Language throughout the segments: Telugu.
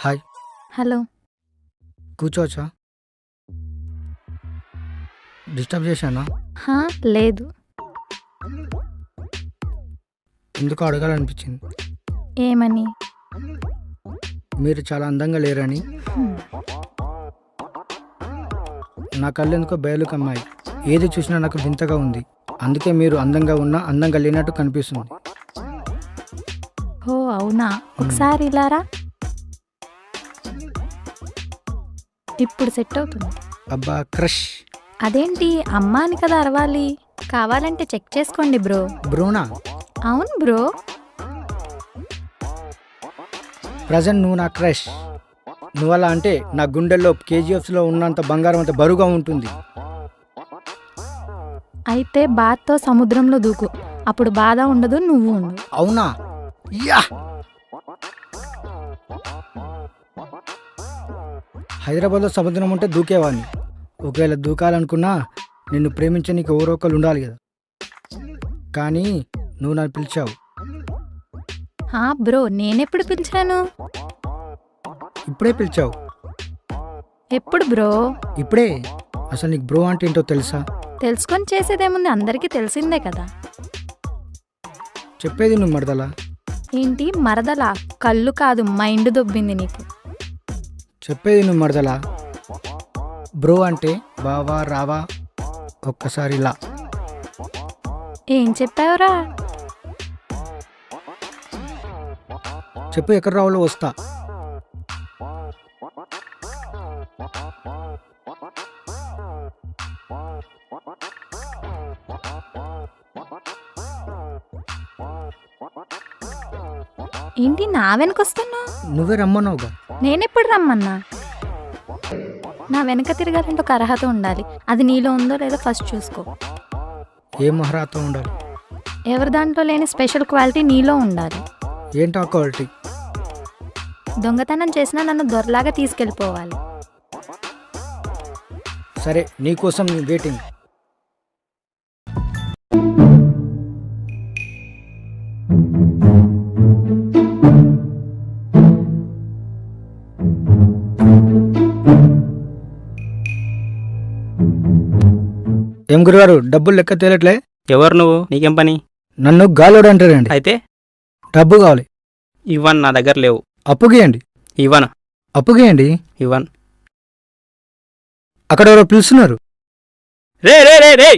హాయ్. హలో. కూర్చోవచ్చా? డిస్టర్బ్ చేశానా? హా, లేదు. ఎందుకో అడగాలనిపించింది. ఏమని? మీరు చాలా అందంగా లేరని. నా కళ్ళు ఎందుకో బయలు కమ్మాయి. ఏది చూసినా నాకు వింతగా ఉంది. అందుకే మీరు అందంగా ఉన్నా అందంగా లేనట్టు కనిపిస్తుంది. ఓ అవునా, ఒకసారి ఇలారా. ఇప్పుడు సెట్ అవుతుంది. అబ్బా క్రష్. అదేంటి అమ్మా అని కదా అరవాలి. కావాలంటే చెక్ చేసుకోండి బ్రో. బ్రోనా? అవును బ్రో. ప్రజెంట్ నువ్వు నా క్రష్. నువ్వు అలా అంటే నా గుండెల్లో కేజీఎఫ్స్లో ఉన్నంత బంగారం అంత బరువుగా ఉంటుంది. అయితే బాత్తో సముద్రంలో దూకు, అప్పుడు బాధ ఉండదు, నువ్వు ఉండు. అవునా? యా. హైదరాబాద్లో సముద్రం ఉంటే దూకేవాడిని. ఒకవేళ దూకాలనుకున్నా నిన్ను ప్రేమించే నీకు ఎవరో ఒకరు ఉండాలి కదా. కానీ నువ్వు నన్ను పిలిచావు. హా బ్రో, నేనెప్పుడు పిలిచాను? ఇప్పుడే పిలిచావు. ఎప్పుడు బ్రో? ఇప్పుడే. అసలు నీకు బ్రో అంటే ఏంటో తెలుసా? తెలుసుకొని చేసేదేముంది, అందరికీ తెలిసిందే కదా. చెప్పేది నువ్వు మరదలా. ఏంటి మరదలా? కళ్ళు కాదు, మైండ్ దొబ్బింది నీకు. చెప్పేది నువ్వు మరదలా. బ్రో అంటే బావా రావా ఒక్కసారి ఇలా. ఏం చెప్పావురా? చెప్పు, ఎక్కడ రావాలో వస్తా. ఏంటి నా వెనకొస్తున్నావు? నువ్వే రమ్మన్నావుగా. నేనెప్పుడు రమ్మన్నా? నా వెనక తిరగాలంటే ఒక అర్హత ఉండాలి. అది నీలో ఉందో లేదో ఫస్ట్ చూసుకో. ఏ మహారాతో ఉండాలి? ఎవరి దాంట్లో లేని స్పెషల్ క్వాలిటీ నీలో ఉండాలి. ఏంటో క్వాలిటీ? దొంగతనం చేసినా నన్ను దొరలాగా తీసుకెళ్ళిపోవాలి. సరే, నీకోసం నీ వెయిటింగ్. ఏం గురుగారు, డబ్బులు లెక్క తేలట్లే? ఎవరు నువ్వు? నీకేం పని? నన్ను గాలోడు అంటారండి. అయితే డబ్బు కావాలి. ఇవ్వను, నా దగ్గర లేవు. అప్పు గీయండి. ఇవ్వను. అప్పు గీయండి. ఇవ్వను. అక్కడ ఎవరో పిలుస్తున్నారు. రే రే రే రే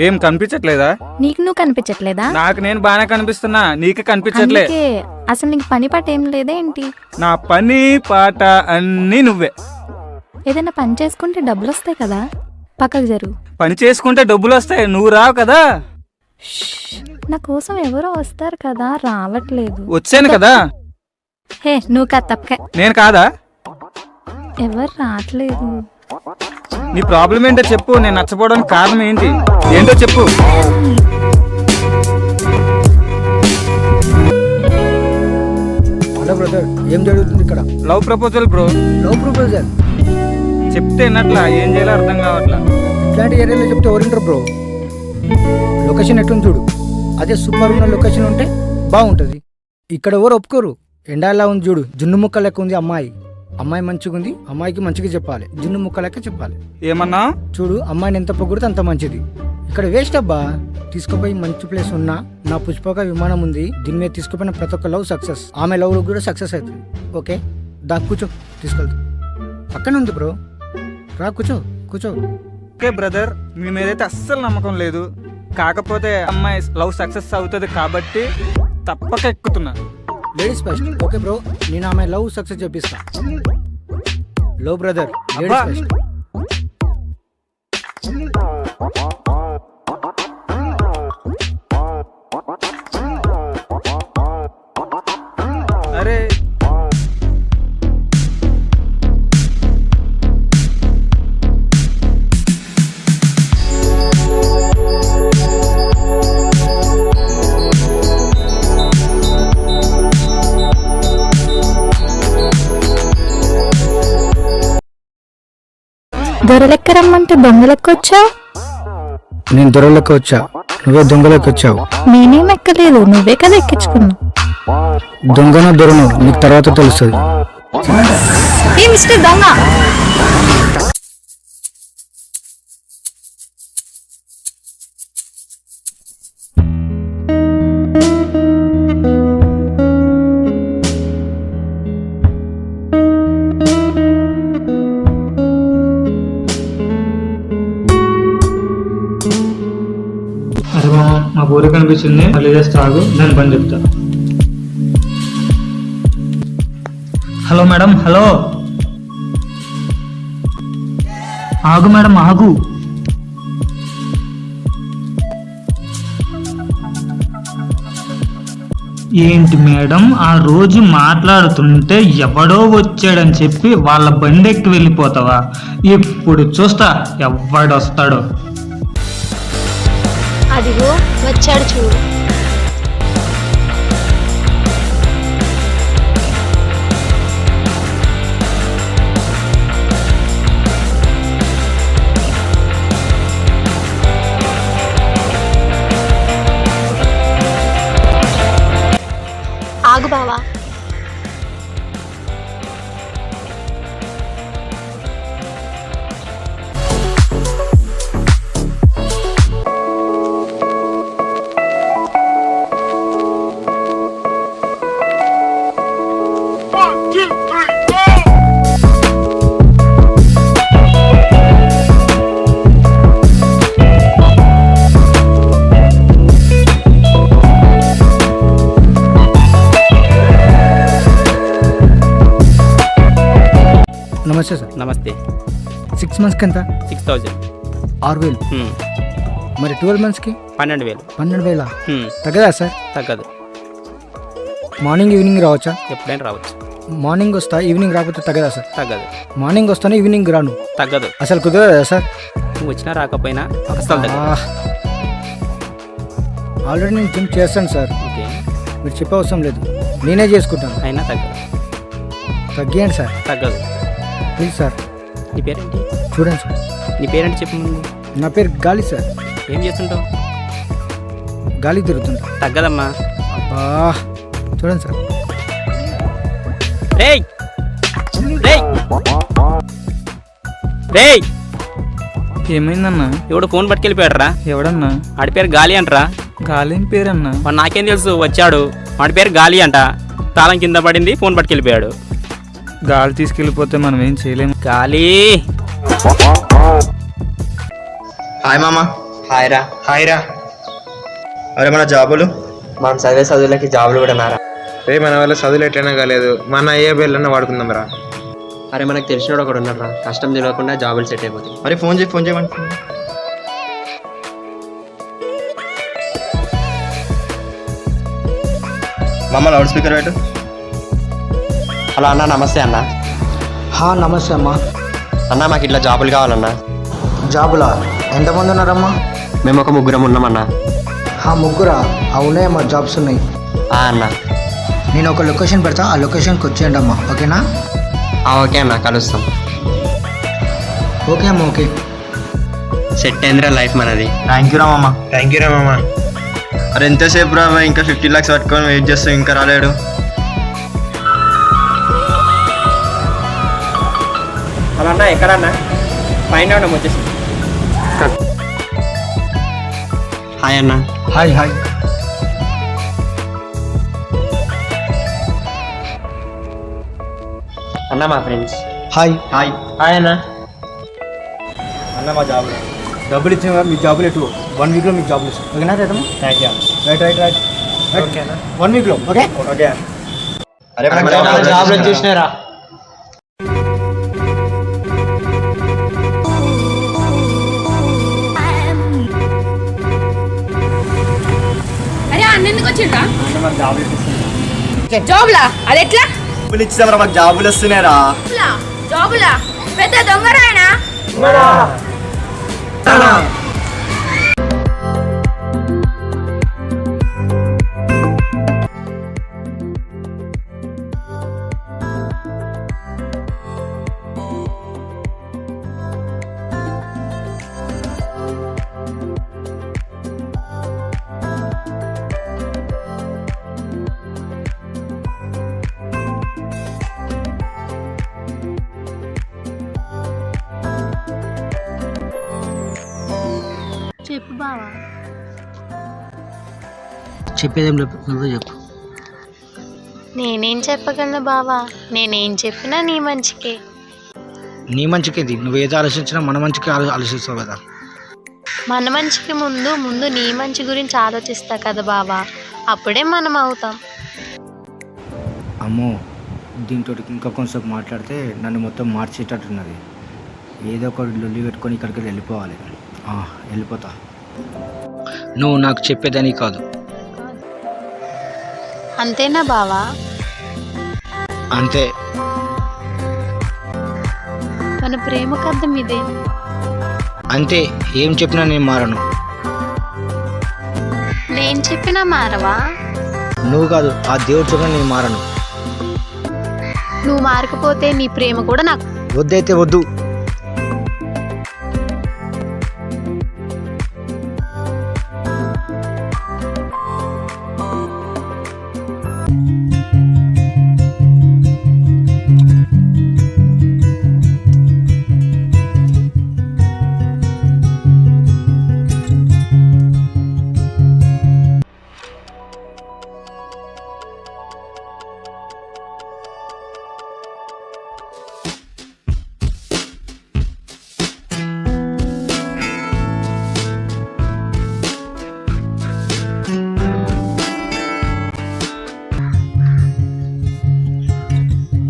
ఏం కనిపించట్లేదా? నీకు నువ్వు కనిపించట్లేదా? నాకు నేను బాగానే కనిపిస్తున్నా, నీకు కనిపించట్లే. అందుకే అసలు నీకు పని పాట ఏం లేదా ఏంటి? నా పని పాట అన్నీ నువ్వే. ఏదైనా పని చేసుకుంటే డబ్బులు వస్తాయి కదా, పక్కకు జరుగు. పని చేసుకుంటే డబ్బులు వస్తాయి, నువ్వు రావు కదా. నా కోసం ఎవరో వస్తారు కదా, రావట్లేదు. వచ్చాను కదా. హే నువ్వు కాదు, తప్పకే. నేను కాదా? ఎవరు రావట్లేదు. నీ ప్రాబ్లం ఏంటో చెప్పు, నేను నచ్చపోవడానికి కారణం ఏంటి? ఏంటో చెప్పు. హలో బ్రదర్, ఏం జరుగుతుంది ఇక్కడ? Love proposal bro. Love proposal? చెప్తే ఎన్నట్లా, ఏం చేయాలో అర్థం కావట్లా. ఇట్లాంటి ఏరియాలో చెప్తే ఎవరింటారు బ్రో? లొకేషన్ ఎట్లుంది చూడు. అదే సూపర్ ఉన్న లొకేషన్ ఉంటే బాగుంటుంది. ఇక్కడ ఎవరు ఒప్పుకోరు. ఎండాలా ఉంది చూడు, జున్ను ముక్క లెక్క ఉంది అమ్మాయి. అమ్మాయి మంచిగా ఉంది, అమ్మాయికి మంచిగా చెప్పాలి, జున్ను ముక్క లెక్క చెప్పాలి. ఏమన్నా? చూడు, అమ్మాయిని ఎంత పొగిడితే అంత మంచిది. ఇక్కడ వేస్ట్ అబ్బా. తీసుకుపోయి మంచి ప్లేస్ ఉన్నా, నా పుష్పక విమానం ఉంది, దీని మీద తీసుకుపోయిన ప్రతి ఒక్క లవ్ సక్సెస్. ఆమె లవ్ కూడా సక్సెస్ అవుతుంది. ఓకే దా, కూర్చో, తీసుకెళ్తా. పక్కన ఉంది బ్రో, రా కూర్చో కూర్చో. ఓకే బ్రదర్, మీ మీదైతే అస్సలు నమ్మకం లేదు. కాకపోతే అమ్మాయి లవ్ సక్సెస్ అవుతుంది కాబట్టి తప్పక ఎక్కుతున్నా. Ladies first. ఓకే బ్రో, నేను ఆమె లవ్ సక్సెస్ చేపిస్తా. లో బ్రదర్ అబ్బా. అరే దొరలెక్క రమ్మంటే దొంగలెక్క వచ్చావు. నేను దొరలోకి వచ్చా, నువ్వే దొంగలోకి వచ్చావు. నేనేం ఎక్కలేదు, నువ్వే కదా ఎక్కించుకున్నావు. దొంగన దొరను నీకు తర్వాత తెలుస్తుంది. ఏ మిస్టర్ దొంగ, అరే మామ, మా ఊరు కనిపించింది, మళ్ళీ చేస్తే ఆగు, దాని పని చెప్తా. Hello madam, hello. ఆగు మేడం, ఆగు. ఏంటి మేడం, ఆ రోజు మాట్లాడుతుంటే ఎవడో వచ్చాడని చెప్పి వాళ్ళ బండెక్కి వెళ్ళిపోతావా? ఇప్పుడు చూస్తా ఎవడొస్తాడో. అదిగో వచ్చాడు చూడు. ఆగు బావా. నమస్తే సార్. నమస్తే. 6 మంత్స్కి ఎంత? 6000. 6000. మరి 12 మంత్స్కి 12,000. 12,000 తగ్గదా సార్? తగ్గదు. మార్నింగ్ ఈవినింగ్ రావచ్చా? ఎప్పుడైనా రావచ్చు. మార్నింగ్ వస్తా, ఈవినింగ్ రాకపోతే తగ్గదా సార్? తగ్గదు. మార్నింగ్ వస్తాను, ఈవినింగ్ రాను, తగ్గదు. అసలు కుదరదా సార్? నువ్వు వచ్చినా రాకపోయినా అసలు తగ్గదు. ఆల్రెడీ నేను జిమ్ చేస్తాను సార్, ఓకే, మీరు చెప్పే అవసరం లేదు, నేనే చేసుకుంటాను. అయినా తగ్గదు. తగ్గియండి సార్, తగ్గదు. Please sir. నీ పేరేంటి? చూడండి సార్. నీ పేరేంటి చెప్పు ముందు. నా పేరు గాలి సార్. ఏం చేస్తుంటావు? గాలి తిరుగుతుంటా. తగ్గదమ్మా. అబ్బా చూడండి సార్. రేయ్ రేయ్ రేయ్, ఏమైందన్నా? ఎవడు ఫోన్ పట్టుకెళ్ళిపోయాడు రా. ఎవడన్నా? వాడి పేరు గాలి అంటరా. గాలేం పేరన్నా? వాడు నాకేం తెలుసు, వచ్చాడు. వాడి పేరు గాలి అంట. తాళం కింద పడింది, ఫోన్ పట్టుకెళ్ళిపోయాడు. గాలి తీసుకెళ్ళిపోతే మనం ఏం చేయలేము. గాలి. హాయ్ మామ. హాయ్ రా. హాయ్ రా. అరే మన జాబులు, మనం చదివే చదువులకి జాబులు కూడా నారా. రే మన వల్ల చదువులు ఎట్లయినా కాలేదు, మన అయ్యే బెల్లన్నా వాడుకుందాం రా. అరే మనకు తెలిసినోడు ఒకడు ఉన్నాడు రా, కష్టం తెలియకుండా జాబులు సెట్ అయిపోతాయి. అరే ఫోన్ చేయమంటు. మామ లౌడ్ స్పీకర్ పెట్టు. హలో అన్న, నమస్తే అన్న. నమస్తే అమ్మా. అన్న మాకు ఇట్లా జాబులు కావాలన్నా. జాబులా? ఎంతమంది ఉన్నారమ్మా? మేము ఒక ముగ్గురం ఉన్నామన్నా. ముగ్గురా? ఉన్నాయమ్మా, జాబ్స్ ఉన్నాయి. అన్న నేను ఒక లొకేషన్ పెడతా, ఆ లొకేషన్కి వచ్చేయండి అమ్మా, ఓకేనా? ఓకే అన్న, కలుస్తాం. ఓకే అమ్మా, ఓకే. సెట్ అయిందిరా లైఫ్ మనది. థ్యాంక్ యూ రా మామ. థ్యాంక్ యూ రా మామ. అరే ఎంతసేపు రా, ఇంకా 50 lakhs పట్టుకొని వెయిట్ చేస్తాం, ఇంకా రాలేడు. అలా అన్న, ఎక్కడన్నా? పైన వచ్చేసి. హాయ్ అన్న. Hi hi. అన్న మా ఫ్రెండ్స్. Hi hi. హాయ్ అన్న. అన్న మా జాబులు. డబ్బులు ఇచ్చిన మీ జాబులు ఎటు 1 వీక్లో మీకు జాబులు ఇస్తాం, ఓకేనా? రైతమ్మా? Thank you. రైట్. ఓకేనా? 1 వీక్లో, ఓకే? ఓకే. అరే జాబులు వచ్చేసినారా? జాబ్లా అది ఎట్లా ఇచ్చామరా మాకు జాబులు వస్తున్నాయిరా. జాబులా పెద్ద దొంగరాయనా చెప్పు బావా. చెప్పేదేం లేదు, నువ్వే చెప్పు. నేనేం చెప్పగలను బావా, నేనేం చెప్పినా నీ మంచికే. నీ మంచికేది, నువ్వు ఏదో ఆలోచించినా మన మంచికి ఆలోచిస్తావు కదా. మన మంచికి ముందు నీ మంచి గురించి ఆలోచిస్తా కదా బావా, అప్పుడే మనం అవుతాం. అమ్మో, దీంతో ఇంకా కొంచెం మాట్లాడితే నన్ను మొత్తం మార్చేటట్టున్నది. ఏదో ఒక లొల్లి పెట్టుకొని ఇక్కడికి వెళ్ళిపోవాలి. వెళ్ళిపోతా. నువ్వు నాకు చెప్పేదని కాదు. అంతేనా బావా? అంతే. మన ప్రేమకు అర్థం ఇదే. అంతే, ఏం చెప్పినా నేను మారను. నేను చెప్పినా మారవా? నువ్వు కాదు, ఆ దేవుడు చెప్పినా నేను మారను. నువ్వు మారకపోతే నీ ప్రేమ కూడా నాకు వద్దైతే వద్దు.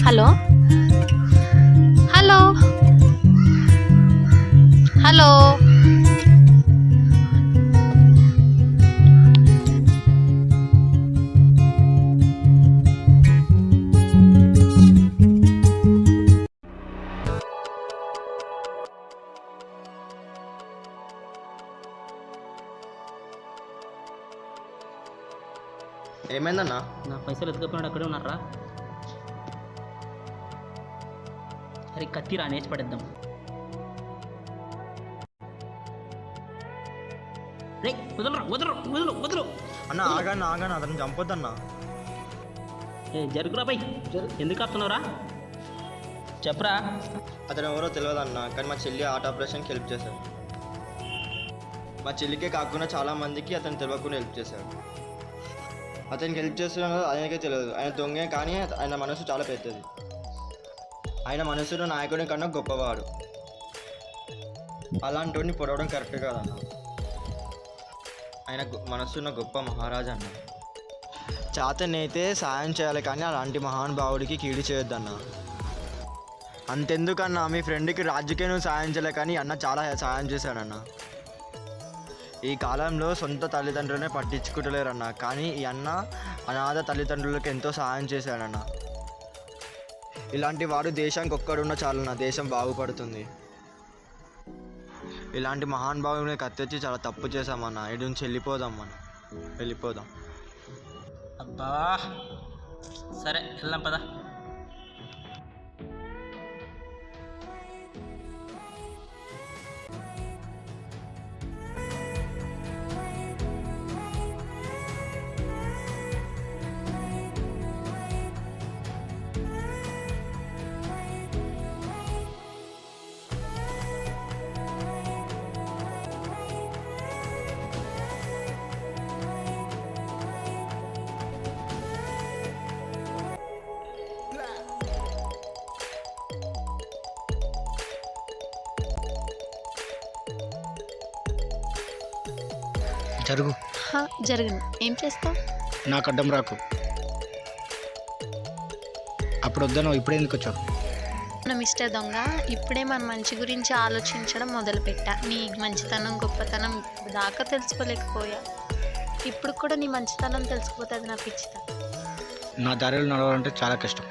హలో హలో హలో ఏమైందన్నా? నా పైసలు ఎత్తుకపోయినాడు అక్కడే ఉన్నారా? అరే కత్తిరా అనేసి పడేద్దాం. రే వదలరా, వదలరు వదలు వదలు. అన్న ఆగాను అతను చంపొద్దన్నా. జరుగురా పై ఎందుకు ఆపుతున్నావురా? చెప్పరా. అతను ఎవరో తెలియదన్నా, కానీ మా చెల్లి హార్ట్ ఆపరేషన్కి హెల్ప్ చేశాడు. మా చెల్లికే కాకుండా చాలా మందికి అతను తెలియకుండా హెల్ప్ చేశాడు. అతనికి హెల్ప్ చేస్తున్నాడు ఆయనకే తెలియదు. ఆయన దొంగే, కానీ ఆయన మనసు చాలా పెద్దది. ఆయన మనసులో నాయకుడి కన్నా గొప్పవాడు. అలాంటి వాడిని పొడవడం కరెక్ట్ కాదన్న. ఆయన మనసున్న గొప్ప మహారాజు అన్న. చేతనైతే సాయం చేయాలి, కానీ అలాంటి మహానుభావుడికి కీడు చేయొద్దన్న. అంతెందుకన్నా, మీ ఫ్రెండ్కి రాజుకే నువ్వు సాయం చేయలే, కానీ అన్న చాలా సాయం చేశాడన్న. ఈ కాలంలో సొంత తల్లిదండ్రులనే పట్టించుకుంటలేరన్న, కానీ ఈ అన్న అనాథ తల్లిదండ్రులకు ఎంతో సహాయం చేశాడన్న. ఇలాంటి వాడు దేశానికి ఒక్కడున్న చాలన్న, దేశం బాగుపడుతుంది. ఇలాంటి మహానుభావుని కత్తెచ్చి చాలా తప్పు చేశామన్న. ఇటు నుంచి వెళ్ళిపోదాం మనం, వెళ్ళిపోదాం. అబ్బా సరే వెళ్దాం పదా. జరుగు. జరగను. ఏం చేస్తావు? నాకు అడ్డం రాకు. అప్పుడు వద్దాను, ఇప్పుడే ఎందుకు వచ్చావు? నా మిస్టర్ దొంగ, ఇప్పుడే మన మంచి గురించి ఆలోచించడం మొదలుపెట్టా. నీ మంచితనం గొప్పతనం ఇప్పుడు దాకా తెలుసుకోలేకపోయా. ఇప్పుడు కూడా నీ మంచితనం తెలిసిపోతుంది నా పిచ్చిత. నా దారిలో నడవాలంటే చాలా కష్టం.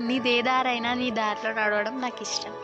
నీదే దారైనా నీ దారిలో నడవడం నాకు ఇష్టం.